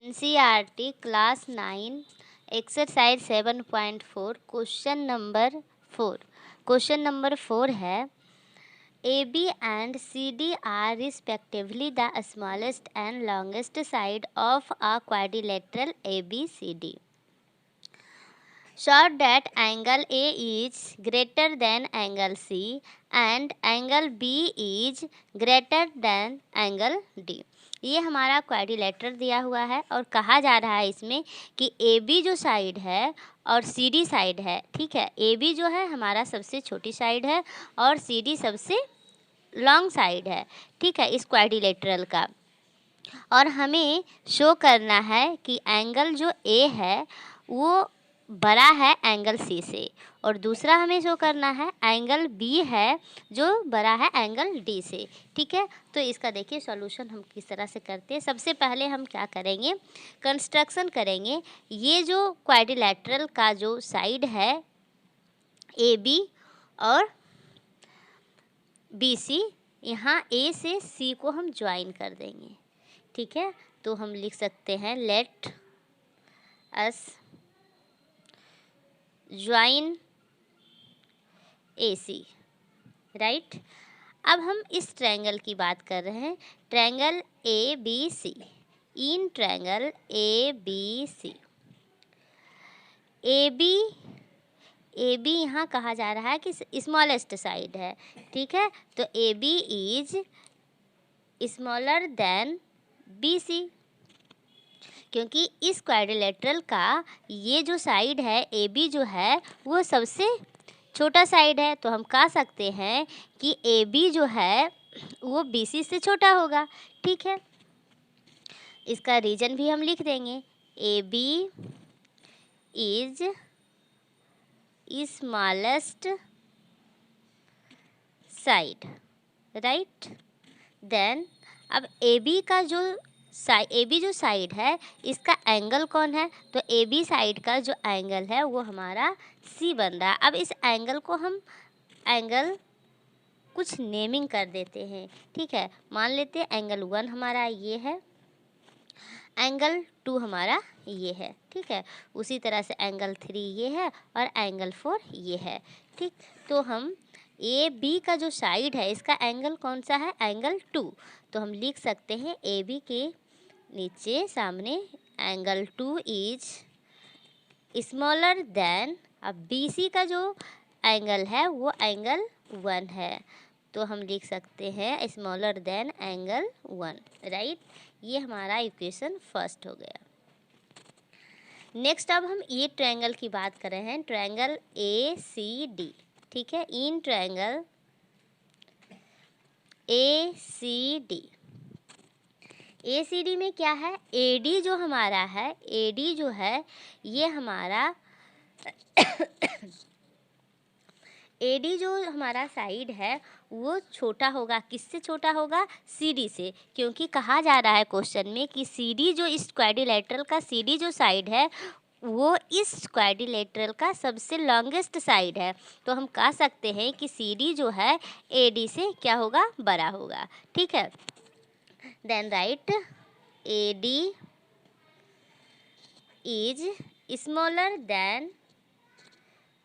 NCERT class 9 exercise 7.4 question number 4 है AB and CD are respectively the smallest and longest side of a quadrilateral ABCD. Show that angle A is greater than angle C and angle B is greater than angle D. ये हमारा quadrilateral दिया हुआ है और कहा जा रहा है इसमें कि ए बी जो साइड है और सी डी साइड है, ठीक है, ए बी जो है हमारा सबसे छोटी साइड है और सी डी सबसे लॉन्ग साइड है, ठीक है, इस क्वाड्रिलेटरल का। और हमें शो करना है कि एंगल जो ए है वो बड़ा है एंगल सी से, और दूसरा हमें शो करना है एंगल बी है जो बड़ा है एंगल डी से, ठीक है। तो इसका देखिए सॉल्यूशन हम किस तरह से करते हैं। सबसे पहले हम क्या करेंगे, कंस्ट्रक्शन करेंगे। ये जो क्वाड्रिलेटरल का जो साइड है ए बी और बी सी, यहाँ ए से सी को हम ज्वाइन कर देंगे, ठीक है। तो हम लिख सकते हैं let us join AC, right. अब हम इस ट्रायंगल की बात कर रहे हैं, triangle ABC। In triangle ABC AB यहाँ कहा जा रहा है कि स्मॉलेस्ट साइड है, ठीक है। तो AB is smaller then BC, क्योंकि इस क्वाड्रिलेटरल का ये जो साइड है AB जो है वो सबसे छोटा साइड है। तो हम कह सकते हैं कि AB जो है वो BC से छोटा होगा, ठीक है। इसका रीजन भी हम लिख देंगे, AB is smallest side, right. Then अब AB का जो AB जो साइड है इसका एंगल कौन है, तो AB साइड का जो एंगल है वो हमारा C बन रहा है। अब इस एंगल को हम एंगल कुछ नेमिंग कर देते हैं, ठीक है। मान लेते हैं एंगल 1 हमारा ये है, एंगल 2 हमारा ये है, ठीक है। उसी तरह से एंगल 3 ये है और एंगल 4 ये है, ठीक। तो हम AB का जो साइड है इसका एंगल कौन सा है, एंगल 2। तो हम लिख सकते हैं AB के नीचे सामने एंगल 2 इज स्मॉलर देन, अब BC का जो एंगल है वो एंगल 1 है, तो हम लिख सकते हैं स्मॉलर देन एंगल 1, राइट। ये हमारा इक्वेशन फर्स्ट हो गया। नेक्स्ट अब हम ये ट्रायंगल की बात कर रहे हैं, ट्रायंगल ACD, ठीक है। इन ट्रायंगल ACD में क्या है, AD जो हमारा है, AD जो है ये हमारा AD जो हमारा साइड है वो छोटा होगा, किससे छोटा होगा, CD से, क्योंकि कहा जा रहा है क्वेश्चन में कि CD जो इस क्वाड्रिलेटरल का CD जो साइड है वो इस क्वाड्रिलेटरल का सबसे लॉन्गेस्ट साइड है। तो हम कह सकते हैं कि CD जो है AD से क्या होगा, बड़ा होगा, ठीक है। Then right AD is smaller than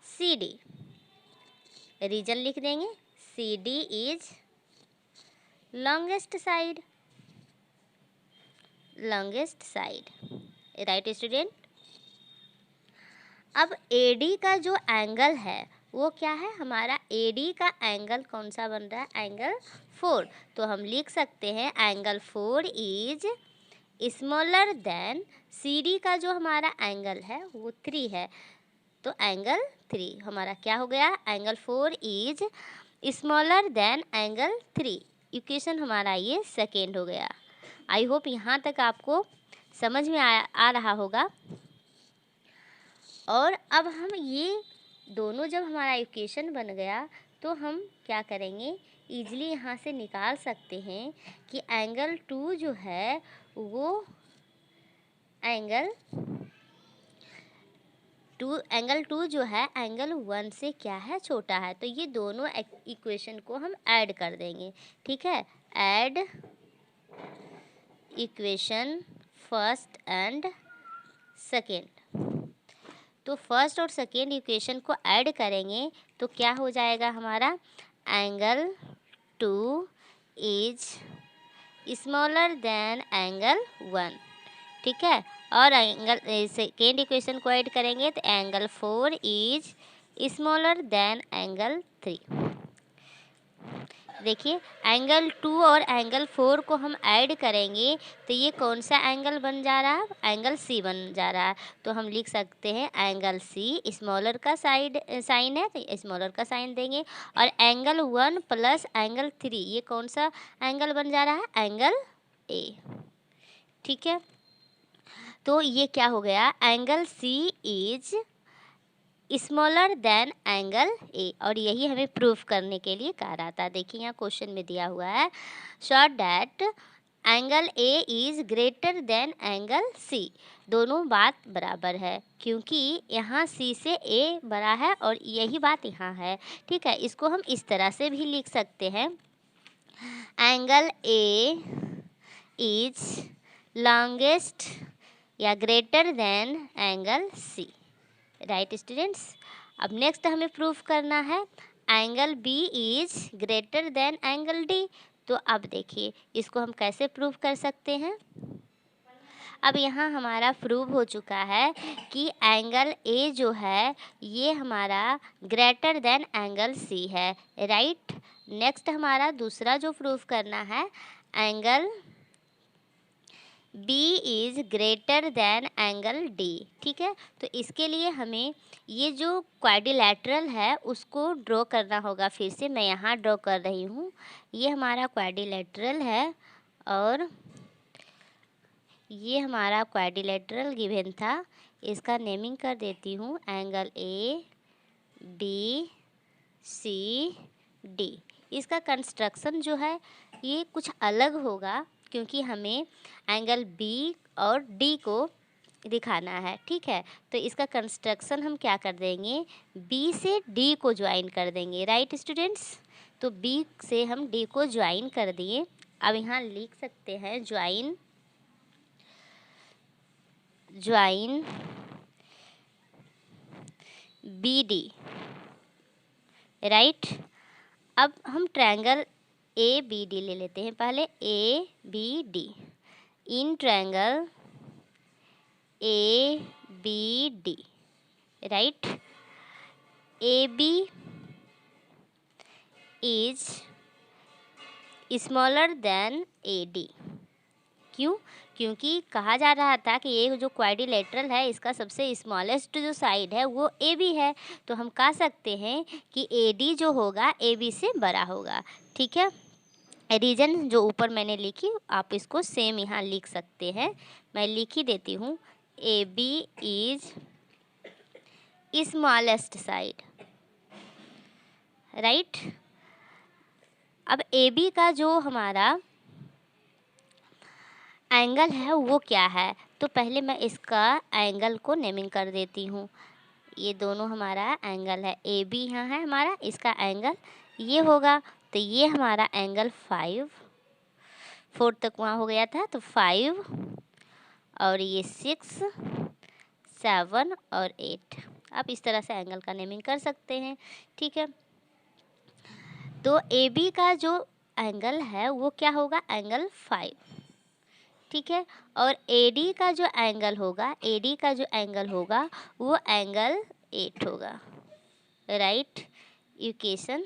CD, reason लिख देंगे, CD is longest side, right student. अब AD का जो एंगल है वो क्या है, हमारा AD का एंगल कौन सा बन रहा है, एंगल 4। तो हम लिख सकते हैं angle 4 is smaller than CD का जो हमारा एंगल है वो 3 है, तो एंगल 3 हमारा क्या हो गया, angle 4 is smaller than angle 3। Equation हमारा ये सेकेंड हो गया। आई होप यहाँ तक आपको समझ में आ रहा होगा। और अब हम ये दोनों जब हमारा इक्वेशन बन गया तो हम क्या करेंगे, ईजिली यहाँ से निकाल सकते हैं कि एंगल 2 जो है वो एंगल 2 जो है एंगल 1 से क्या है, छोटा है। तो ये दोनों इक्वेशन को हम ऐड कर देंगे, ठीक है। Add equation first and second. तो फर्स्ट और सेकेंड इक्वेशन को ऐड करेंगे तो क्या हो जाएगा हमारा, angle 2 is smaller than angle 1, ठीक है। और एंगल सेकेंड इक्वेशन को ऐड करेंगे तो angle 4 is smaller than angle 3। देखिए एंगल 2 और एंगल 4 को हम ऐड करेंगे तो ये कौन सा एंगल बन जा रहा है, एंगल सी बन जा रहा है। तो हम लिख सकते हैं एंगल सी, स्मॉलर का साइन है तो स्मॉलर का साइन देंगे। और एंगल 1 प्लस एंगल 3 ये कौन सा एंगल बन जा रहा है, एंगल ए, ठीक है। तो ये क्या हो गया, angle C is smaller than angle A, और यही हमें प्रूफ करने के लिए कहा रहा था। देखिए यहाँ क्वेश्चन में दिया हुआ है, show that angle A is greater than angle C. दोनों बात बराबर है क्योंकि यहाँ सी से ए बड़ा है और यही बात यहाँ है, ठीक है। इसको हम इस तरह से भी लिख सकते हैं, एंगल ए इज लॉन्गेस्ट या greater than angle C, right students. अब नेक्स्ट हमें प्रूफ करना है angle B is greater than angle D. तो अब देखिए इसको हम कैसे प्रूफ कर सकते हैं। अब यहाँ हमारा प्रूव हो चुका है कि एंगल ए जो है ये हमारा ग्रेटर देन एंगल सी है, राइट। नेक्स्ट हमारा दूसरा जो प्रूफ करना है, angle B is greater than angle D, ठीक है। तो इसके लिए हमें ये जो क्वाड्रिलेटरल है उसको ड्रॉ करना होगा। फिर से मैं यहाँ ड्रॉ कर रही हूँ, ये हमारा क्वाड्रिलेटरल है और ये हमारा क्वाड्रिलेटरल गिवन था। इसका नेमिंग कर देती हूँ angle A B C D। इसका कंस्ट्रक्शन जो है ये कुछ अलग होगा क्योंकि हमें एंगल B और D को दिखाना है, ठीक है। तो इसका कंस्ट्रक्शन हम क्या कर देंगे, B से D को ज्वाइन कर देंगे, राइट स्टूडेंट्स। तो B से हम D को ज्वाइन कर दिए। अब यहाँ लिख सकते हैं ज्वाइन BD, राइट। अब हम ट्रायंगल ABD ले लेते हैं पहले, ABD in triangle ABD, right. AB is smaller then AD। क्यों, क्योंकि कहा जा रहा था कि ये जो क्वाड्रिलेटरल है इसका सबसे स्मॉलेस्ट जो साइड है वो AB है। तो हम कह सकते हैं कि AD जो होगा AB से बड़ा होगा, ठीक है। रीजन जो ऊपर मैंने लिखी आप इसको सेम यहाँ लिख सकते हैं, मैं लिख ही देती हूँ, AB is smallest side, right. अब AB का जो हमारा एंगल है वो क्या है, तो पहले मैं इसका एंगल को नेमिंग कर देती हूँ। ये दोनों हमारा एंगल है, AB यहाँ है हमारा, इसका एंगल ये होगा। तो ये हमारा एंगल 4 तक वहाँ हो गया था, तो 5 और ये 6 7 और 8। आप इस तरह से एंगल का नेमिंग कर सकते हैं, ठीक है। तो AB का जो एंगल है वो क्या होगा, एंगल 5, ठीक है। और AD का जो एंगल होगा, AD का जो एंगल होगा वो एंगल 8 होगा, राइट। Equation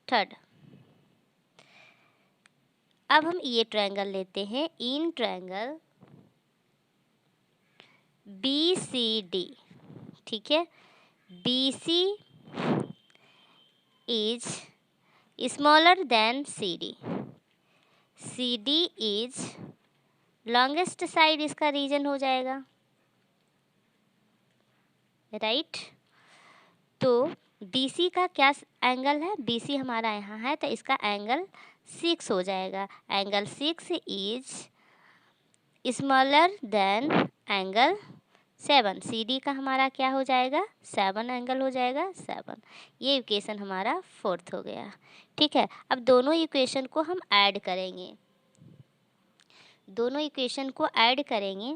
third. अब हम ये ट्रायंगल लेते हैं, इन ट्रायंगल BCD, ठीक है। BC is smaller than CD, CD is longest side, इसका रीजन हो जाएगा, राइट। तो BC का क्या एंगल है, BC हमारा यहाँ है तो इसका एंगल 6 हो जाएगा। Angle 6 is smaller than angle 7, CD का हमारा क्या हो जाएगा, 7 एंगल हो जाएगा, 7। ये इक्वेशन हमारा 4th हो गया, ठीक है। अब दोनों इक्वेशन को हम ऐड करेंगे। दोनों इक्वेशन को ऐड करेंगे,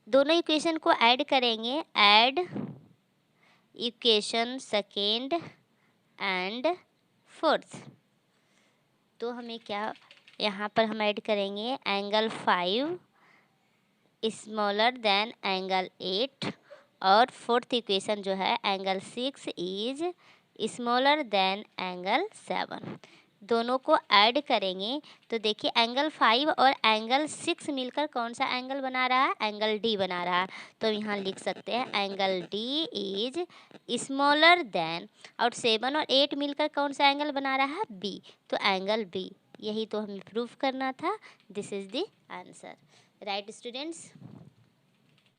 दोनों इक्वेशन को ऐड करेंगे, add equation second and fourth. तो हमें क्या यहाँ पर हम ऐड करेंगे, एंगल 5 स्मॉलर देन एंगल 8, और फोर्थ इक्वेशन जो है angle 6 is smaller than angle 7। दोनों को ऐड करेंगे तो देखिए एंगल 5 और एंगल 6 मिलकर कौन सा एंगल बना रहा है, एंगल डी बना रहा है। तो यहाँ लिख सकते हैं angle D is smaller then, और 7 और 8 मिलकर कौन सा एंगल बना रहा है, बी, तो एंगल बी। यही तो हमें प्रूफ करना था। This is the answer, right students.